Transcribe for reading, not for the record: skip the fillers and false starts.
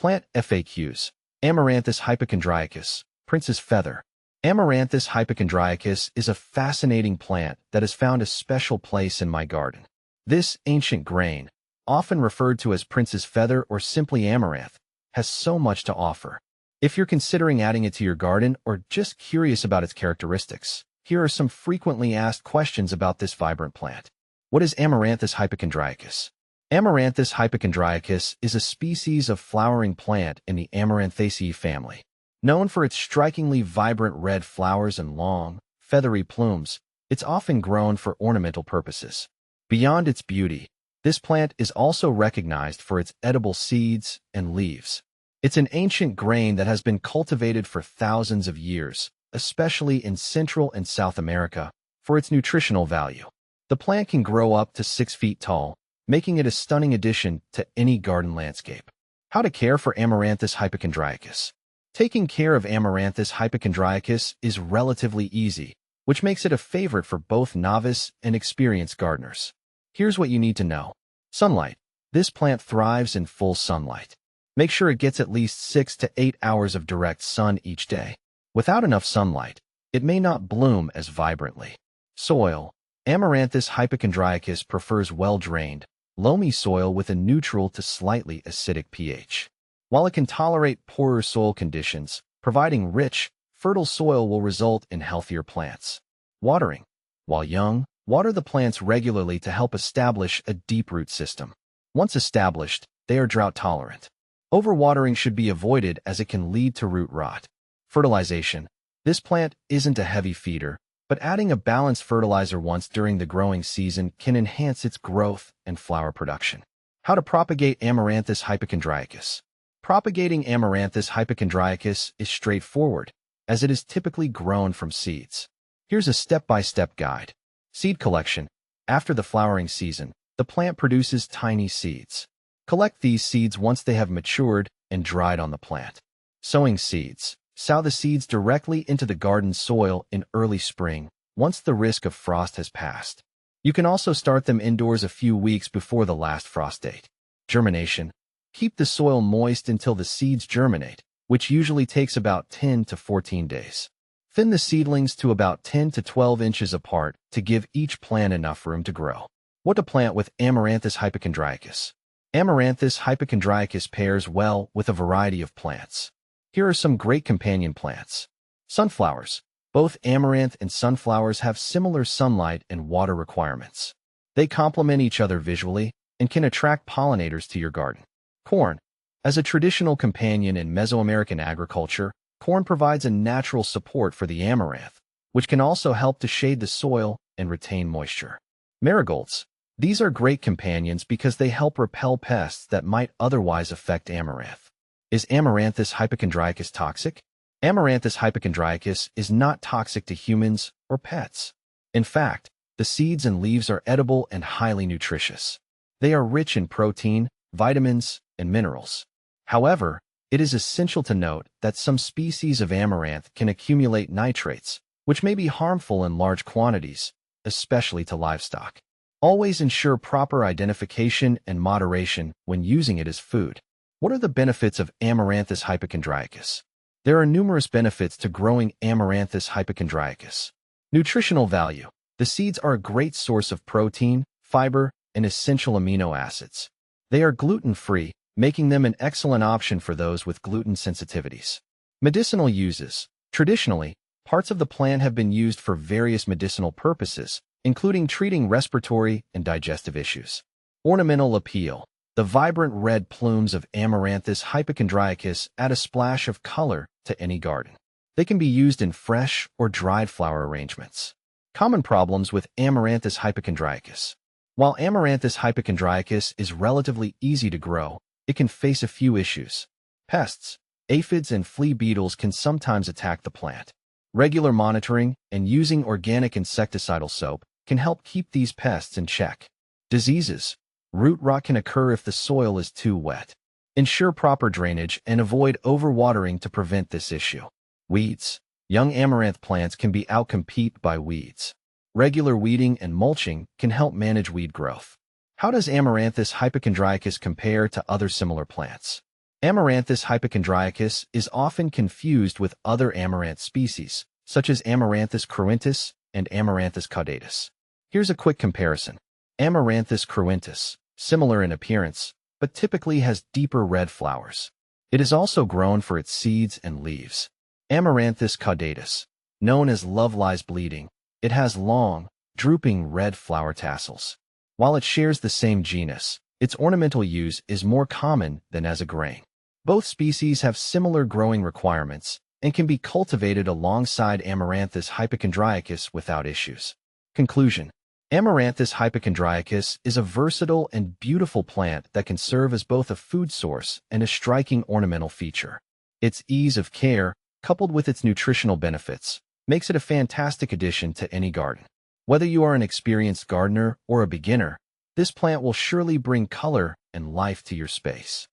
Plant FAQs. Amaranthus hypochondriacus, Prince's Feather. Amaranthus hypochondriacus is a fascinating plant that has found a special place in my garden. This ancient grain, often referred to as Prince's Feather or simply amaranth, has so much to offer. If you're considering adding it to your garden or just curious about its characteristics, here are some frequently asked questions about this vibrant plant. What is Amaranthus hypochondriacus? Amaranthus hypochondriacus is a species of flowering plant in the Amaranthaceae family. Known for its strikingly vibrant red flowers and long, feathery plumes, it's often grown for ornamental purposes. Beyond its beauty, this plant is also recognized for its edible seeds and leaves. It's an ancient grain that has been cultivated for thousands of years, especially in Central and South America, for its nutritional value. The plant can grow up to 6 feet tall, making it a stunning addition to any garden landscape. How to care for Amaranthus hypochondriacus. Taking care of Amaranthus hypochondriacus is relatively easy, which makes it a favorite for both novice and experienced gardeners. Here's what you need to know. Sunlight. This plant thrives in full sunlight. Make sure it gets at least 6 to 8 hours of direct sun each day. Without enough sunlight, it may not bloom as vibrantly. Soil. Amaranthus hypochondriacus prefers well-drained, loamy soil with a neutral to slightly acidic pH. While it can tolerate poorer soil conditions, providing rich, fertile soil will result in healthier plants. Watering. While young, water the plants regularly to help establish a deep root system. Once established, they are drought-tolerant. Overwatering should be avoided as it can lead to root rot. Fertilization. This plant isn't a heavy feeder, but adding a balanced fertilizer once during the growing season can enhance its growth and flower production. How to propagate Amaranthus hypochondriacus. Propagating Amaranthus hypochondriacus is straightforward, as it is typically grown from seeds. Here's a step-by-step guide. Seed collection. After the flowering season, the plant produces tiny seeds. Collect these seeds once they have matured and dried on the plant. Sowing seeds. Sow the seeds directly into the garden soil in early spring, once the risk of frost has passed. You can also start them indoors a few weeks before the last frost date. Germination. Keep the soil moist until the seeds germinate, which usually takes about 10 to 14 days. Thin the seedlings to about 10 to 12 inches apart to give each plant enough room to grow. What to plant with Amaranthus hypochondriacus. Amaranthus hypochondriacus pairs well with a variety of plants. Here are some great companion plants. Sunflowers. Both amaranth and sunflowers have similar sunlight and water requirements. They complement each other visually and can attract pollinators to your garden. Corn. As a traditional companion in Mesoamerican agriculture, corn provides a natural support for the amaranth, which can also help to shade the soil and retain moisture. Marigolds. These are great companions because they help repel pests that might otherwise affect amaranth. Is Amaranthus hypochondriacus toxic? Amaranthus hypochondriacus is not toxic to humans or pets. In fact, the seeds and leaves are edible and highly nutritious. They are rich in protein, vitamins, and minerals. However, it is essential to note that some species of amaranth can accumulate nitrates, which may be harmful in large quantities, especially to livestock. Always ensure proper identification and moderation when using it as food. What are the benefits of Amaranthus hypochondriacus? There are numerous benefits to growing Amaranthus hypochondriacus. Nutritional value. The seeds are a great source of protein, fiber, and essential amino acids. They are gluten-free, making them an excellent option for those with gluten sensitivities. Medicinal uses. Traditionally, parts of the plant have been used for various medicinal purposes, including treating respiratory and digestive issues. Ornamental appeal. The vibrant red plumes of Amaranthus hypochondriacus add a splash of color to any garden. They can be used in fresh or dried flower arrangements. Common problems with Amaranthus hypochondriacus. While Amaranthus hypochondriacus is relatively easy to grow, it can face a few issues. Pests. Aphids and flea beetles can sometimes attack the plant. Regular monitoring and using organic insecticidal soap can help keep these pests in check. Diseases. Root rot can occur if the soil is too wet. Ensure proper drainage and avoid overwatering to prevent this issue. Weeds. Young amaranth plants can be outcompeted by weeds. Regular weeding and mulching can help manage weed growth. How does Amaranthus hypochondriacus compare to other similar plants? Amaranthus hypochondriacus is often confused with other amaranth species, such as Amaranthus cruentus and Amaranthus caudatus. Here's a quick comparison. Amaranthus cruentus, similar in appearance, but typically has deeper red flowers. It is also grown for its seeds and leaves. Amaranthus caudatus, known as love lies bleeding, it has long, drooping red flower tassels. While it shares the same genus, its ornamental use is more common than as a grain. Both species have similar growing requirements and can be cultivated alongside Amaranthus hypochondriacus without issues. Conclusion: Amaranthus hypochondriacus is a versatile and beautiful plant that can serve as both a food source and a striking ornamental feature. Its ease of care, coupled with its nutritional benefits, makes it a fantastic addition to any garden. Whether you are an experienced gardener or a beginner, this plant will surely bring color and life to your space.